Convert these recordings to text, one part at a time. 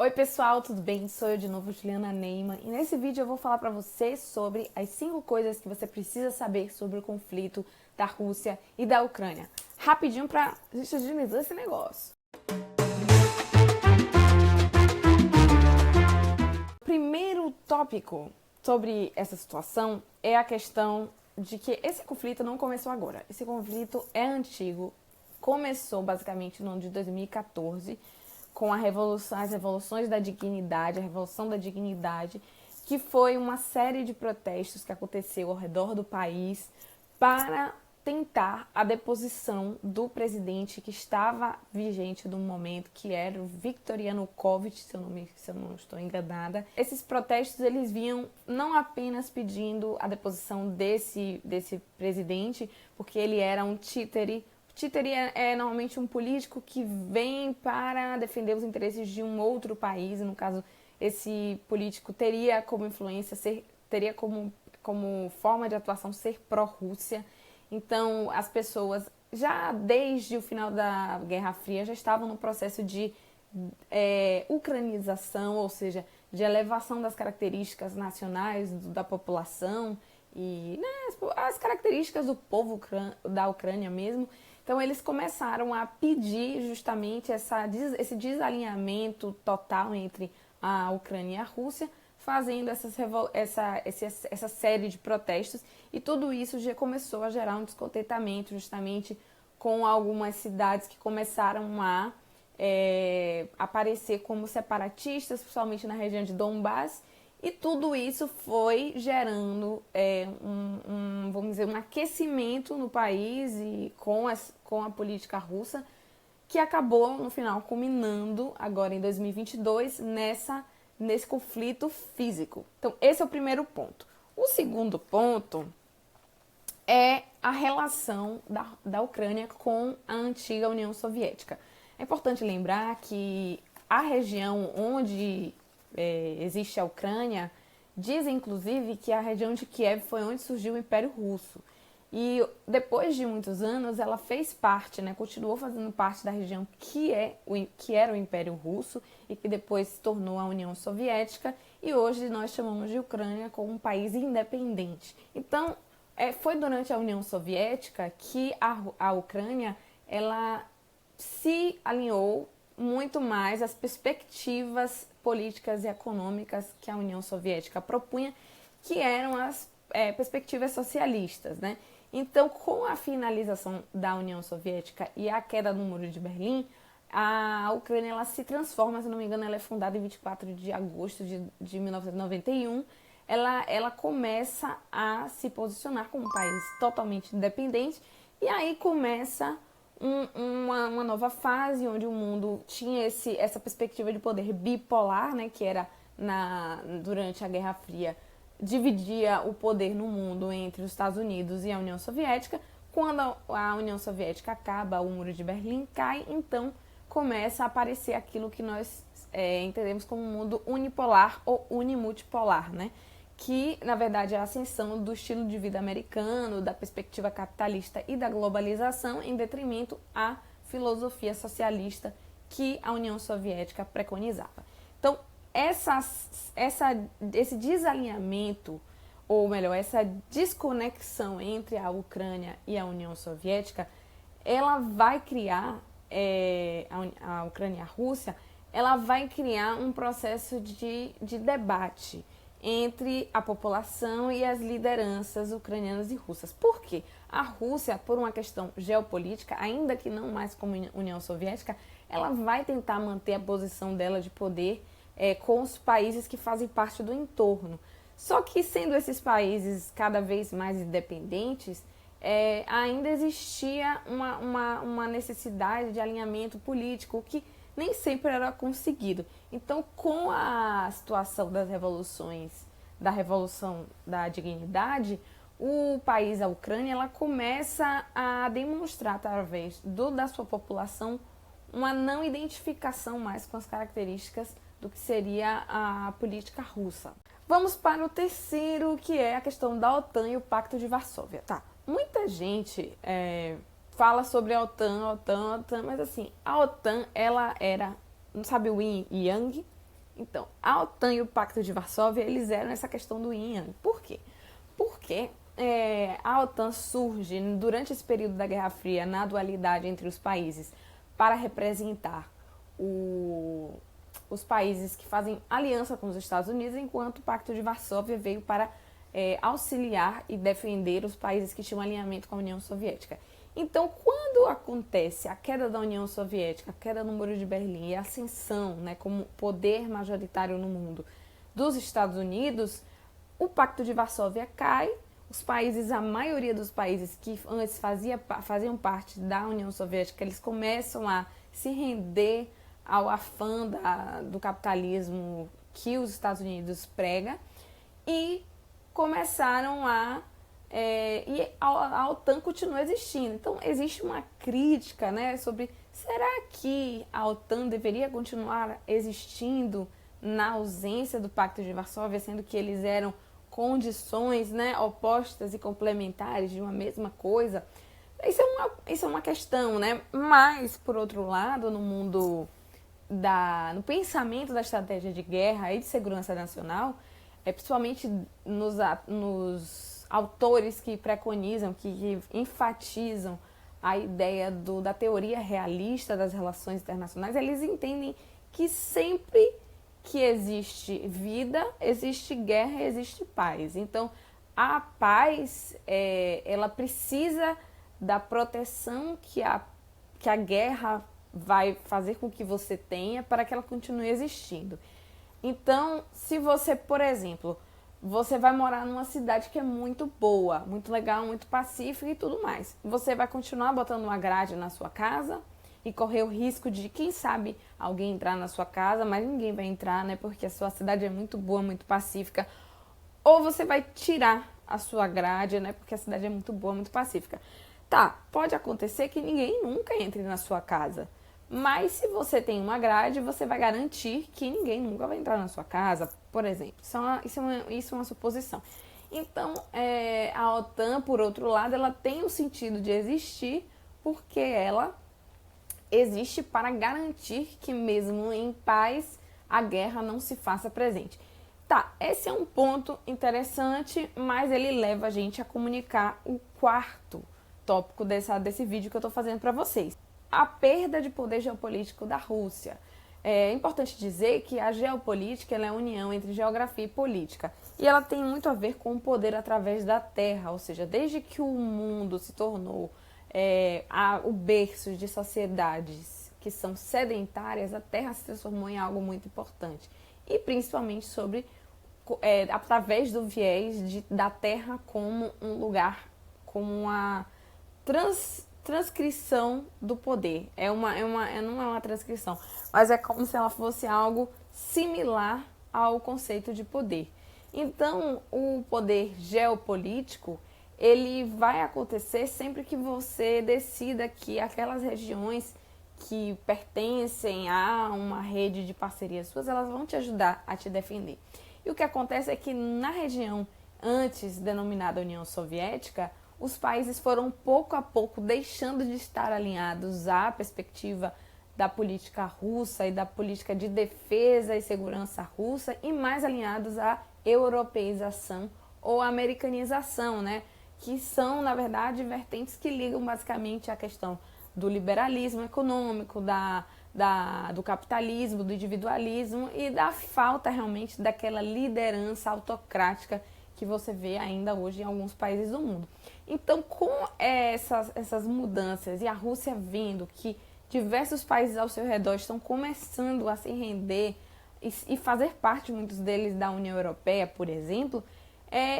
Oi pessoal, tudo bem? Sou eu de novo, Juliana Neyman, e nesse vídeo eu vou falar para você sobre as 5 coisas que você precisa saber sobre o conflito da Rússia e da Ucrânia. Rapidinho para a gente agilizar esse negócio. O primeiro tópico sobre essa situação é a questão de que esse conflito não começou agora. Esse conflito é antigo, começou basicamente no ano de 2014, com as revoluções da dignidade, a Revolução da Dignidade, que foi uma série de protestos que aconteceu ao redor do país para tentar a deposição do presidente que estava vigente no momento, que era o Viktor Yanukovych, se eu não estou enganada. Esses protestos, eles vinham não apenas pedindo a deposição desse presidente, porque ele era um títere. Títere é normalmente um político que vem para defender os interesses de um outro país. No caso, esse político teria como influência, teria como forma de atuação ser pró-Rússia. Então, as pessoas, já desde o final da Guerra Fria, já estavam no processo de ucranização, ou seja, de elevação das características nacionais da população e as características do povo da Ucrânia mesmo. Então, eles começaram a pedir justamente esse desalinhamento total entre a Ucrânia e a Rússia, fazendo essa série de protestos, e tudo isso já começou a gerar um descontentamento justamente com algumas cidades que começaram a aparecer como separatistas, principalmente na região de Donbass, e tudo isso foi gerando vamos dizer, um aquecimento no país e com a política russa, que acabou, no final, culminando agora em 2022 nesse conflito físico. Então, esse é o primeiro ponto. O segundo ponto é a relação da Ucrânia com a antiga União Soviética. É importante lembrar que a região onde existe a Ucrânia, dizem inclusive que a região de Kiev foi onde surgiu o Império Russo. E depois de muitos anos, ela fez parte, continuou fazendo parte da região que era o Império Russo e que depois se tornou a União Soviética, e hoje nós chamamos de Ucrânia como um país independente. Então, foi durante a União Soviética que a Ucrânia ela se alinhou muito mais às perspectivas políticas e econômicas que a União Soviética propunha, que eram as perspectivas socialistas, né? Então, com a finalização da União Soviética e a queda do Muro de Berlim, a Ucrânia ela se transforma, se não me engano, ela é fundada em 24 de agosto de 1991, ela começa a se posicionar como um país totalmente independente, e aí começa uma nova fase onde o mundo tinha essa perspectiva de poder bipolar, que era durante a Guerra Fria, dividia o poder no mundo entre os Estados Unidos e a União Soviética. Quando a União Soviética acaba, o Muro de Berlim cai, então começa a aparecer aquilo que nós entendemos como um mundo unipolar ou unimultipolar, que na verdade é a ascensão do estilo de vida americano, da perspectiva capitalista e da globalização, em detrimento à filosofia socialista que a União Soviética preconizava. Então, esse desalinhamento, ou melhor, essa desconexão entre a Ucrânia e a União Soviética, ela vai criar, a Ucrânia e a Rússia, ela vai criar um processo de debate entre a população e as lideranças ucranianas e russas. Por quê? A Rússia, por uma questão geopolítica, ainda que não mais como União Soviética, ela vai tentar manter a posição dela de poder com os países que fazem parte do entorno. Só que, sendo esses países cada vez mais independentes, ainda existia uma necessidade de alinhamento político que nem sempre era conseguido. Então, com a situação das revoluções, da Revolução da Dignidade, o país, a Ucrânia, ela começa a demonstrar, através da sua população, uma não identificação mais com as características do que seria a política russa. Vamos para o terceiro, que é a questão da OTAN e o Pacto de Varsóvia. Muita gente fala sobre a OTAN, mas assim, a OTAN, ela era, sabe o yin e yang? Então, a OTAN e o Pacto de Varsóvia, eles eram essa questão do yin yang. Por quê? Porque a OTAN surge durante esse período da Guerra Fria, na dualidade entre os países, para representar os países que fazem aliança com os Estados Unidos, enquanto o Pacto de Varsóvia veio para auxiliar e defender os países que tinham alinhamento com a União Soviética. Então, quando acontece a queda da União Soviética, a queda do Muro de Berlim e a ascensão, né, como poder majoritário no mundo dos Estados Unidos, o Pacto de Varsóvia cai, os países, a maioria dos países que antes faziam parte da União Soviética, eles começam a se render ao afã do capitalismo que os Estados Unidos prega e começaram e a OTAN continua existindo. Então, existe uma crítica, né, sobre será que a OTAN deveria continuar existindo na ausência do Pacto de Varsóvia, sendo que eles eram condições, né, opostas e complementares de uma mesma coisa? Isso é uma questão, né? Mas, por outro lado, no mundo no pensamento da estratégia de guerra e de segurança nacional, principalmente nos autores que preconizam, que enfatizam a ideia da teoria realista das relações internacionais, eles entendem que sempre que existe vida, existe guerra, existe paz. Então, a paz, ela precisa da proteção que a guerra vai fazer com que você tenha para que ela continue existindo. Então, se você, por exemplo, você vai morar numa cidade que é muito boa, muito legal, muito pacífica e tudo mais, você vai continuar botando uma grade na sua casa e correr o risco de, quem sabe, alguém entrar na sua casa, mas ninguém vai entrar, né, porque a sua cidade é muito boa, muito pacífica. Ou você vai tirar a sua grade, né, porque a cidade é muito boa, muito pacífica. Tá, pode acontecer que ninguém nunca entre na sua casa. Mas se você tem uma grade, você vai garantir que ninguém nunca vai entrar na sua casa, por exemplo. Isso é uma suposição. Então, a OTAN, por outro lado, ela tem o sentido de existir porque ela existe para garantir que mesmo em paz a guerra não se faça presente. Tá, esse é um ponto interessante, mas ele leva a gente a comunicar o quarto tópico desse vídeo que eu estou fazendo para vocês. A perda de poder geopolítico da Rússia. É importante dizer que a geopolítica ela é a união entre geografia e política. E ela tem muito a ver com o poder através da terra, ou seja, desde que o mundo se tornou o berço de sociedades que são sedentárias, a terra se transformou em algo muito importante. E principalmente através do viés da terra como um lugar, como uma transcrição do poder. Não é uma transcrição, mas é como se ela fosse algo similar ao conceito de poder. Então, o poder geopolítico, ele vai acontecer sempre que você decida que aquelas regiões que pertencem a uma rede de parcerias suas, elas vão te ajudar a te defender. E o que acontece é que na região antes denominada União Soviética, os países foram pouco a pouco deixando de estar alinhados à perspectiva da política russa e da política de defesa e segurança russa e mais alinhados à europeização ou americanização, né? Que são, na verdade, vertentes que ligam basicamente à questão do liberalismo econômico, do capitalismo, do individualismo e da falta realmente daquela liderança autocrática que você vê ainda hoje em alguns países do mundo. Então, com essas mudanças e a Rússia vendo que diversos países ao seu redor estão começando a se render e fazer parte, muitos deles, da União Europeia, por exemplo,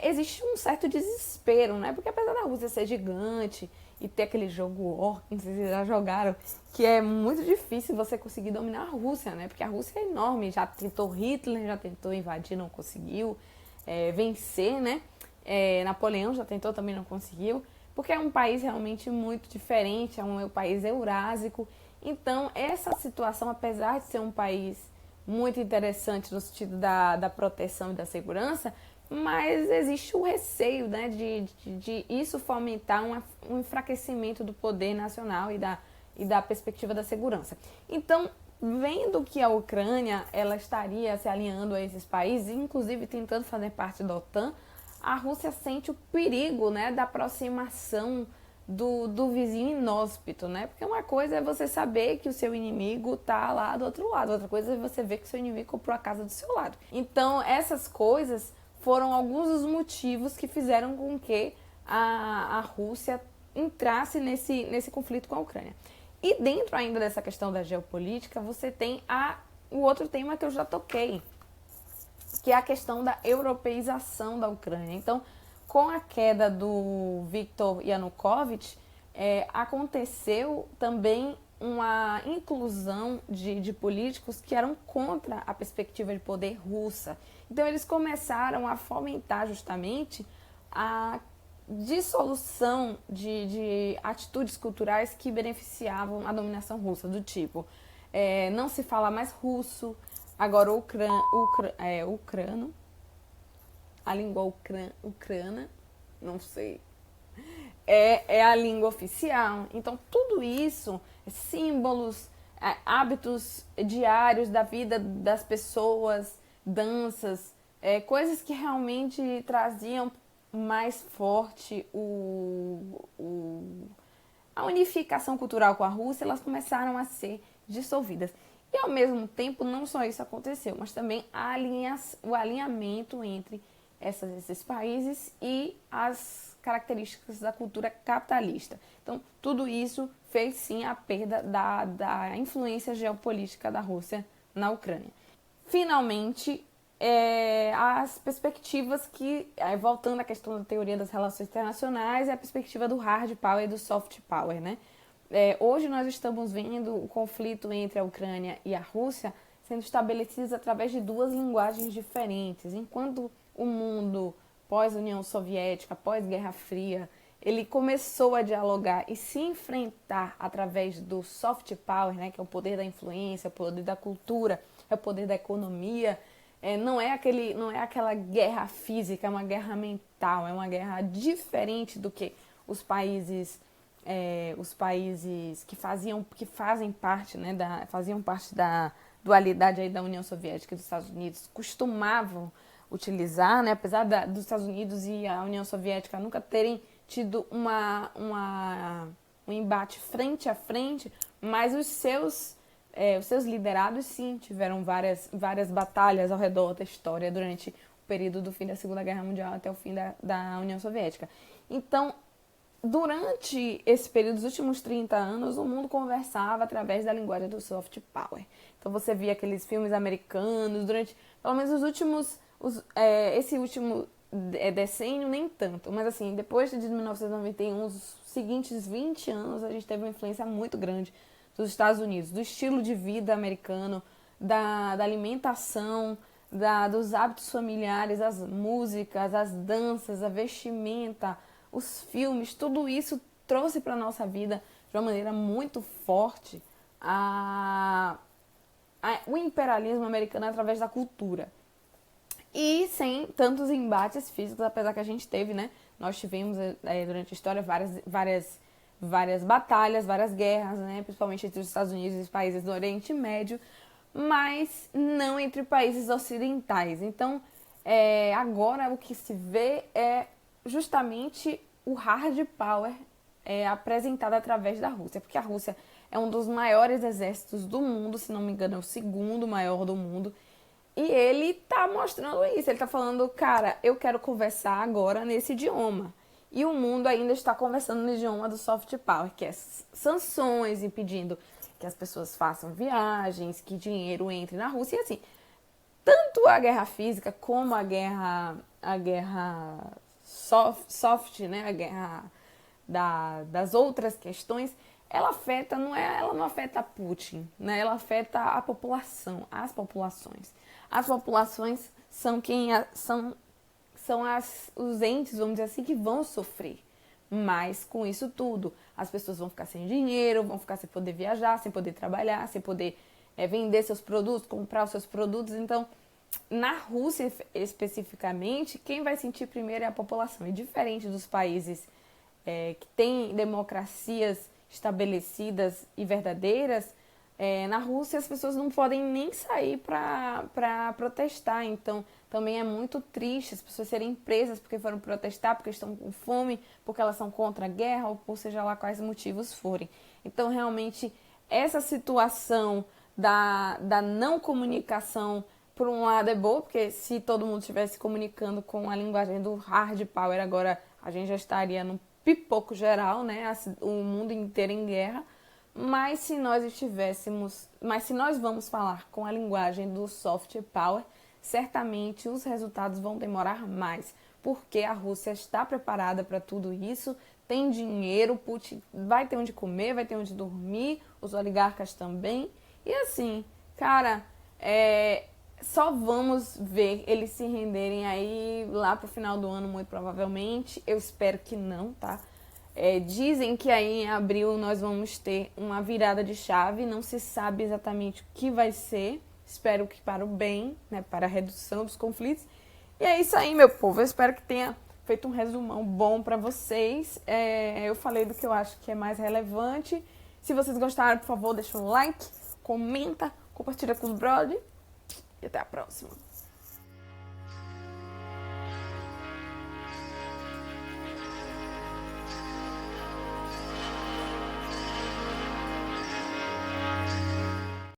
existe um certo desespero, né? Porque apesar da Rússia ser gigante e ter aquele jogo War, que vocês já jogaram, que é muito difícil você conseguir dominar a Rússia, né? Porque a Rússia é enorme, já tentou Hitler, já tentou invadir, não conseguiu vencer, né? Napoleão já tentou, também não conseguiu, porque é um país realmente muito diferente, é um país eurásico. Então, essa situação, apesar de ser um país muito interessante no sentido da proteção e da segurança, mas existe o receio, né, de isso fomentar um enfraquecimento do poder nacional e da perspectiva da segurança. Então, vendo que a Ucrânia ela estaria se alinhando a esses países, inclusive tentando fazer parte da OTAN, a Rússia sente o perigo, né, da aproximação do vizinho inóspito, né? Porque uma coisa é você saber que o seu inimigo tá lá do outro lado, outra coisa é você ver que o seu inimigo comprou a casa do seu lado. Então, essas coisas foram alguns dos motivos que fizeram com que a Rússia entrasse nesse conflito com a Ucrânia. E dentro ainda dessa questão da geopolítica, você tem o outro tema que eu já toquei, que é a questão da europeização da Ucrânia. Então, com a queda do Viktor Yanukovych, aconteceu também uma inclusão de políticos que eram contra a perspectiva de poder russa. Então, eles começaram a fomentar justamente a dissolução de atitudes culturais que beneficiavam a dominação russa, do tipo, não se fala mais russo, agora ucrano, a língua ucrana, não sei, é a língua oficial. Então, tudo isso, símbolos, hábitos diários da vida das pessoas, danças, coisas que realmente traziam mais forte a unificação cultural com a Rússia, elas começaram a ser dissolvidas. E, ao mesmo tempo, não só isso aconteceu, mas também o alinhamento entre esses países e as características da cultura capitalista. Então, tudo isso fez, sim, a perda da influência geopolítica da Rússia na Ucrânia. Finalmente, as perspectivas que, voltando à questão da teoria das relações internacionais, é a perspectiva do hard power e do soft power, né? Hoje nós estamos vendo o conflito entre a Ucrânia e a Rússia sendo estabelecidos através de duas linguagens diferentes. Enquanto o mundo pós-União Soviética, pós-Guerra Fria, ele começou a dialogar e se enfrentar através do soft power, né, que é o poder da influência, o poder da cultura, é o poder da economia. Não é aquela guerra física, é uma guerra mental, é uma guerra diferente do que os países que fazem parte, né, faziam parte da dualidade aí da União Soviética e dos Estados Unidos costumavam utilizar, né, apesar dos Estados Unidos e a União Soviética nunca terem tido um embate frente a frente, mas os seus liderados, sim, tiveram várias batalhas ao redor da história durante o período do fim da Segunda Guerra Mundial até o fim da União Soviética. Então, durante esse período, dos últimos 30 anos, o mundo conversava através da linguagem do soft power. Então, você via aqueles filmes americanos, durante, pelo menos, esse último decênio, nem tanto. Mas, assim, depois de 1991, os seguintes 20 anos, a gente teve uma influência muito grande dos Estados Unidos, do estilo de vida americano, da alimentação, dos hábitos familiares, as músicas, as danças, a vestimenta, os filmes, tudo isso trouxe para a nossa vida de uma maneira muito forte o imperialismo americano através da cultura. E sem tantos embates físicos, apesar que a gente teve, né? Nós tivemos durante a história várias batalhas, várias guerras, né? Principalmente entre os Estados Unidos e os países do Oriente Médio, mas não entre países ocidentais. Então, agora o que se vê é justamente o hard power apresentado através da Rússia, porque a Rússia é um dos maiores exércitos do mundo, se não me engano é o segundo maior do mundo, e ele tá mostrando isso, ele tá falando, cara, eu quero conversar agora nesse idioma, e o mundo ainda está conversando no idioma do soft power, que é sanções, impedindo que as pessoas façam viagens, que dinheiro entre na Rússia, e assim, tanto a guerra física como a guerra soft, né, a guerra das outras questões, ela não afeta Putin, né, ela afeta a população, as populações. As populações são os entes, vamos dizer assim, que vão sofrer. Mas com isso tudo, as pessoas vão ficar sem dinheiro, vão ficar sem poder viajar, sem poder trabalhar, sem poder vender seus produtos, comprar os seus produtos. Então, na Rússia especificamente, quem vai sentir primeiro é a população. E diferente dos países que têm democracias estabelecidas e verdadeiras, na Rússia as pessoas não podem nem sair para protestar. Então, também é muito triste as pessoas serem presas porque foram protestar, porque estão com fome, porque elas são contra a guerra, ou por seja lá quais motivos forem. Então, realmente, essa situação da não comunicação, por um lado, é boa, porque se todo mundo estivesse comunicando com a linguagem do hard power, agora a gente já estaria num pipoco geral, né? O mundo inteiro em guerra. Mas se nós vamos falar com a linguagem do soft power, certamente os resultados vão demorar mais, porque a Rússia está preparada para tudo isso, tem dinheiro, Putin vai ter onde comer, vai ter onde dormir, os oligarcas também. E assim, cara, só vamos ver eles se renderem aí lá pro final do ano, muito provavelmente. Eu espero que não, tá? Dizem que aí em abril nós vamos ter uma virada de chave, não se sabe exatamente o que vai ser, espero que para o bem, né, para a redução dos conflitos. E é isso aí, meu povo, eu espero que tenha feito um resumão bom para vocês. Eu falei do que eu acho que é mais relevante. Se vocês gostaram, por favor, deixa um like, comenta, compartilha com os brothers e até a próxima.